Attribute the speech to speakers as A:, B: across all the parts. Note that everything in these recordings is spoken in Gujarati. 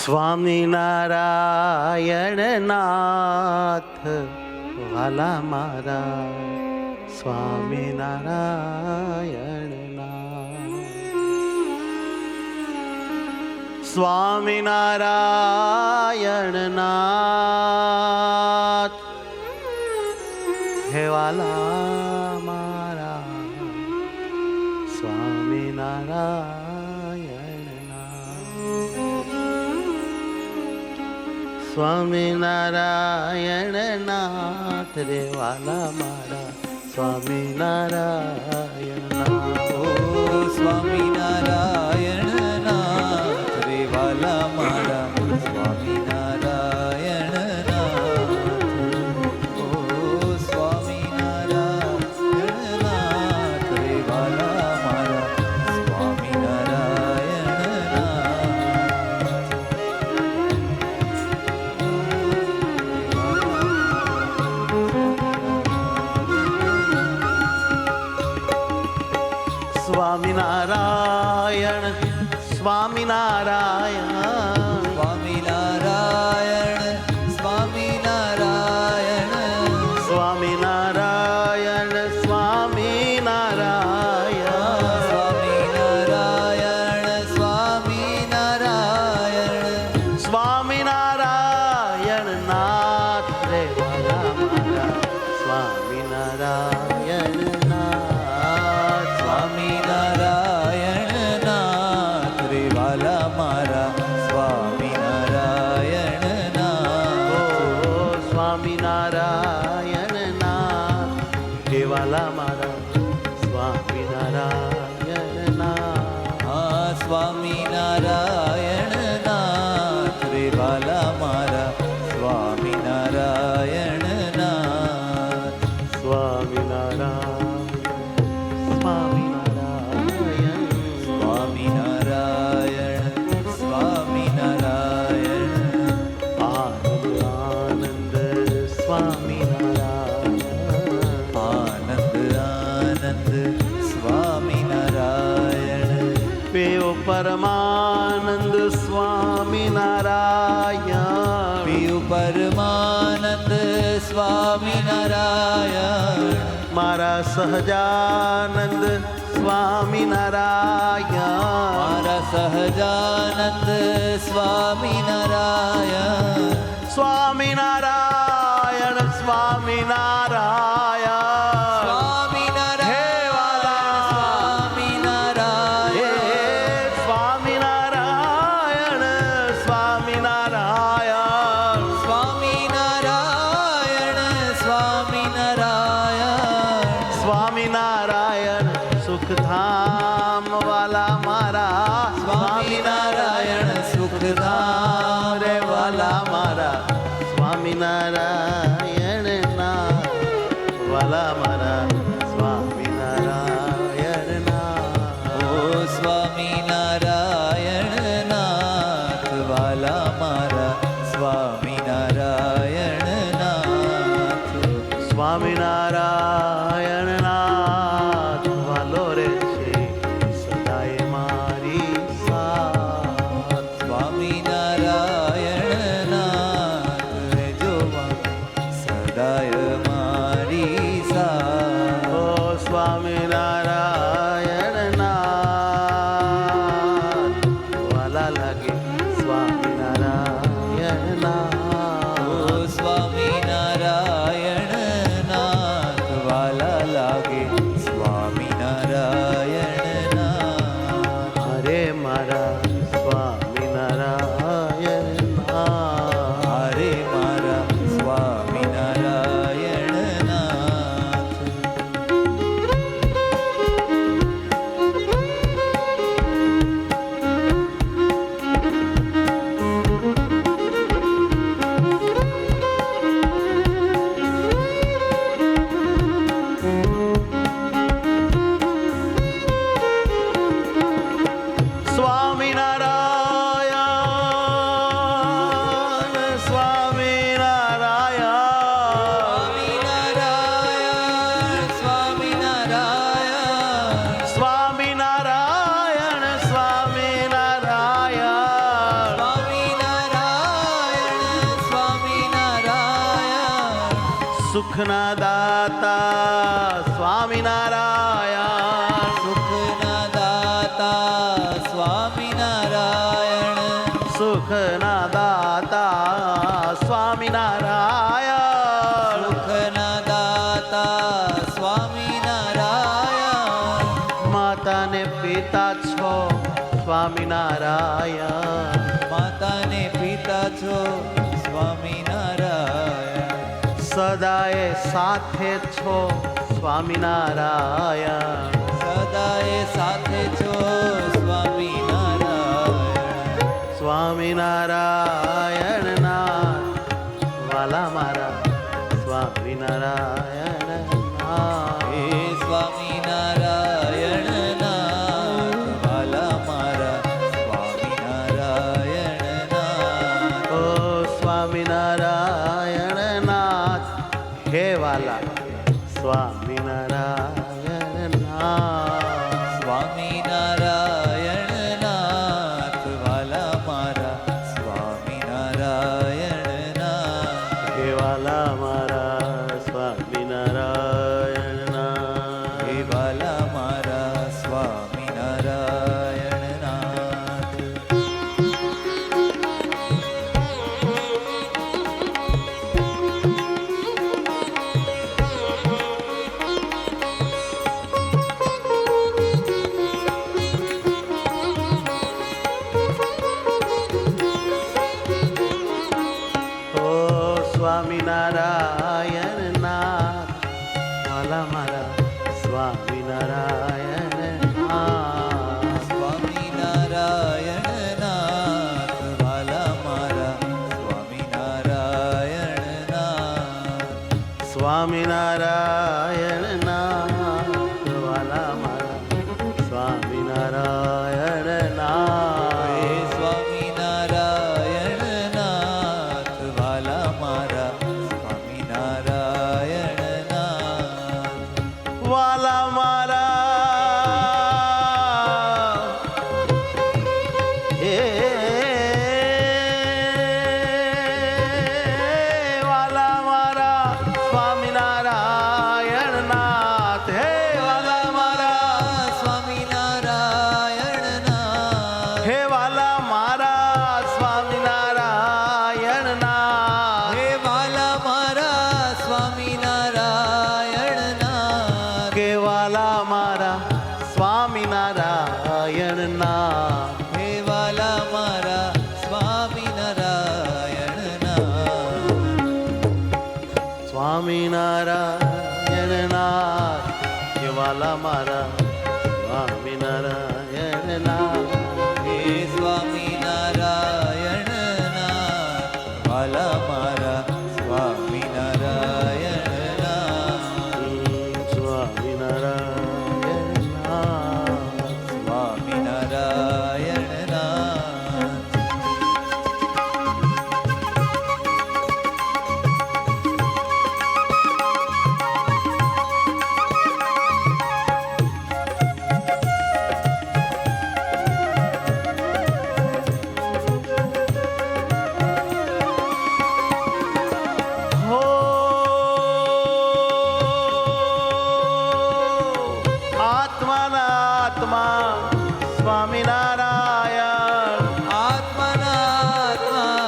A: સ્વામિનારાયણ નાથ વાલા મારા, સ્વામિનારાયણ નાથ, સ્વામિનારાયણ નાથ હે વાલા મારા, સ્વામિનારાયણ સ્વામિનારાયણ નાથ રે વાલા મારા, સ્વામિનારાયણ નાથ,
B: ઓ સ્વામિનારાયણ નાથ રે વાલા મારા, સ્વામિનારાયણ નાથ, ઓ સ્વામિનારાયણ નાથ રે વાલા મારા, સ્વામિનારાયણ
A: સ્વામિનારાયણ સ્વામિનારાયણ
B: સ્વામિનારાયણ
A: સ્વામિનારાયણ સ્વામિનારાયણ
B: સ્વામિનારાયણ સ્વામિનારાયણ
A: સ્વામિનારાયણ નાથ રે વાલા મારા, સ્વામિનારાયણ નાથ,
B: સ્વામિનારાયણ નાથ રે વાલા મારા, સ્વામિનારાયણ નાથ,
A: ઓ સ્વામિનારાયણ નાથ હે વાલા મારા, સ્વામિનારાયણ નાથ,
B: હા સ્વામિનારાયણ નાથ રે વાલા મારા, સ્વામિનારાયણ નાથ,
A: સ્વામિનારાયણ સ્વામિનારાયણ
B: સ્વામિનારાયણ સ્વામિનારાયણ
A: આનંદ આનંદ સ્વામિનારાયણ,
B: આનંદ આનંદ સ્વામિનારાયણ
A: પેઓ પરમાનંદ સ્વામિનારાયણ,
B: પીયુ પરમાનંદ સ્વામિનારાયણ
A: મારા સહજાનંદ સ્વામિનારાયણ,
B: મારા સહજાનંદ સ્વામિનારાયણ
A: સ્વામિનારાયણ સ્વામિનારાયણ
B: સ્વામિનારાયણ
A: સ્વામિનારાયણ સ્વામિનારાયણ
B: સ્વામિનારાયણ સ્વામિનારાયણ
A: સ્વામિનારાયણ સુખધામ વાલા મારા,
B: સ્વામિનારાયણ સુખધામ
A: રે વાલા મારા, સ્વામિનારાયણ નાથ વાલા મારા, સ્વામિનારાયણ નાથ,
B: ઓ સ્વામિનારાયણ નાથ વાલા મારા, સ્વામિનારાયણ નાથ,
A: સ્વામિનારાયણ નાથ વાલો રે છે સદાય મારી સાથ,
B: સ્વામિનારાયણ નાથ રે જોવા સદાય મારી સાથ,
A: ઓ સ્વામિનારાયણ નાથ વાલા લાગે, સ્વામિનારાયણ નાથ,
B: ઓ સ્વામિનારાયણ નાથ વાલા લાગે, સ્વામિનારાયણ નાથ,
A: હરે મારા સ્વામિનારાયણ નાથ,
B: હરે મારા સ્વામિનારાયણ નાથ,
A: સુખના દાતા સ્વામિનારાયણ,
B: સુખના દાતા સ્વામિનારાયણ,
A: સુખના દાતા સ્વામિનારાયણ,
B: સુખના દાતા સ્વામિનારાયણ,
A: માતા ને પિતા છો સ્વામિનારાયણ,
B: માતાને પિતા છો સ્વામિનારાયણ,
A: સદાય સાથે છો સ્વામિનારાયણ,
B: સદાય સાથે છો સ્વામિનારાયણ,
A: સ્વામિનારાયણ નાથ વાલા મારા સ્વામિનારાયણ નાથ.
B: હે સ્વામિનારાયણ નાથ વાલા મારા સ્વામિનારાયણ નાથ,
A: ઓ સ્વામિનારાયણ નાથ હે વાલા સ્વામિનારાયણ નાથ.
B: સ્વામિનારાયણ નાથ વાલા મારા સ્વામિનારાયણ નાથ,
A: હે વાલા મારા સ્વામિનારાયણ નાથ.
B: હે વાલા મારા સ્વામિનારાયણ નાથ.
A: ઓ સ્વામિનારાયણ નાથ વાલા મારા સ્વામિનારાયણ નાથ.
B: સ્વામિનારાયણ નાથ વાલા મારા સ્વામિનારાયણ નાથ,
A: સ્વામિનારાયણ નાથ વાલા મારા સ્વામિનારાયણ
B: હે
A: નાથ.
B: સ્વામિનારાયણ નાથ વાલા મારા સ્વામિનારાયણ નાથ,
A: વાલા મારા હે વાલા મારા સ્વામિનારાયણ નાથ. હે વાલા મારા
B: સ્વામિનારાયણ નાથ,
A: હે વાલા મારા સ્વામિનારાયણ નાથ.
B: હે વાલા મારા સ્વામિનારાયણ નાથ,
A: કે વાલા મારા સ્વામિનારાયણ નાથ.
B: હે વાલા મારા સ્વામિનારાયણ નાથ,
A: સ્વામિનારાયણ નાથ કે વાલા મારા સ્વામિનારાયણ નાથ.
B: હે સ્વામિનારાયણ નાથ વાલા મારા સ્વામિનારાયણ નાથ,
A: સ્વામિનારાયણ નાથ.
B: સ્વામિનારાયણ નાથ.
A: હો આત્માના આત્મા સ્વામિનારાયણ,
B: આત્મનાત્મા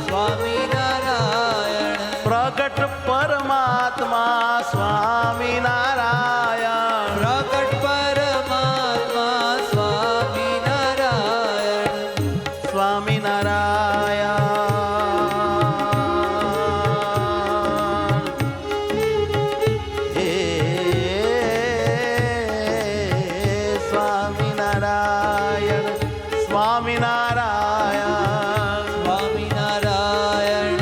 B: સ્વામિનારાયણ,
A: પ્રગટ પરમાત્મા સ્વામિનારાયણ,
B: પ્રગટ પરમાત્મા સ્વામિનારાયણ,
A: સ્વામિનારાયણ. હે સ્વામિનારાયણ, સ્વામિનારાયણ,
B: સ્વામિનારાયણ,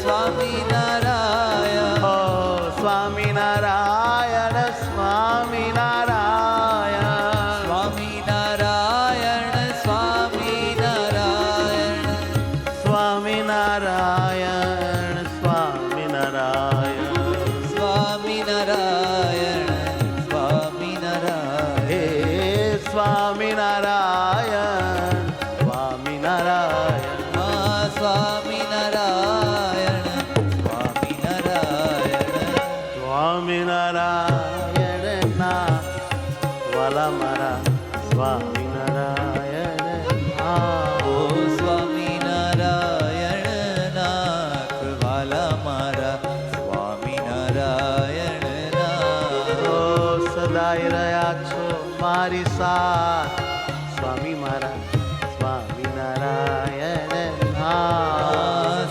B: સ્વામિનારાયણ,
A: ઓ સ્વામિનારાયણ સ્વામિનારાયણના વાલા મારા સ્વામિનારાયણ
B: ઓ સ્વામિનારાયણ નાથ વાલા મારા સ્વામિનારાયણ
A: ઓ સદાય રહ્યા છો મારી સાથ સ્વામી મારા સ્વામિનારાયણ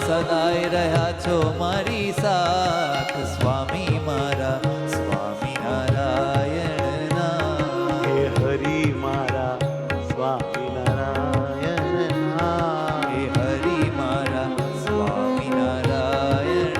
B: સદાય રહ્યા છો મારી સાથ સ્વામી મારા સ્વામિનારાયણ
A: હે હરિ મારા સ્વામિનારાયણ
B: હે હરિ મારા સ્વામિનારાયણ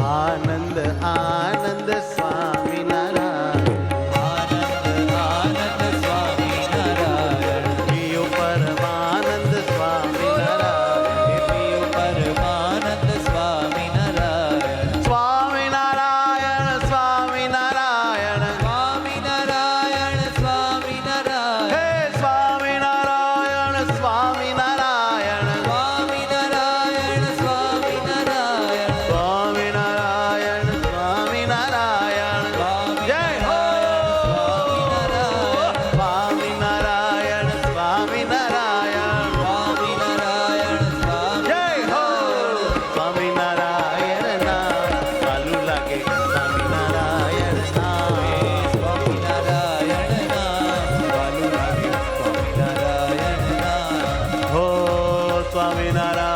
A: આનંદ આનંદ સ્વામિનારાયણ
B: આનંદ આનંદ સ્વામિનારાયણ
A: પ્રિય પરમાનંદ સ્વામિનારાયણ
B: પ્રિય પરમાનંદ સ્વામિનારાયણ
A: સ્વામિનારાયણ સ્વામિનારાયણ
B: સ્વામિનારાયણ સ્વામિનારાયણ
A: હે સ્વામિનારાયણ સ્વામિનારાયણ
B: સ્વામિનારાયણ સ્વામિનારાયણ
A: સ્વામિનારાયણ સ્વામિનારાયણ જય હો સ્વામિનારાયણ સ્વામિનારાયણ જય હો સ્વામિનારાયણ ના ચાલુ લાગે સ્વામિનારાયણ ના હો સ્વામિનારાયણ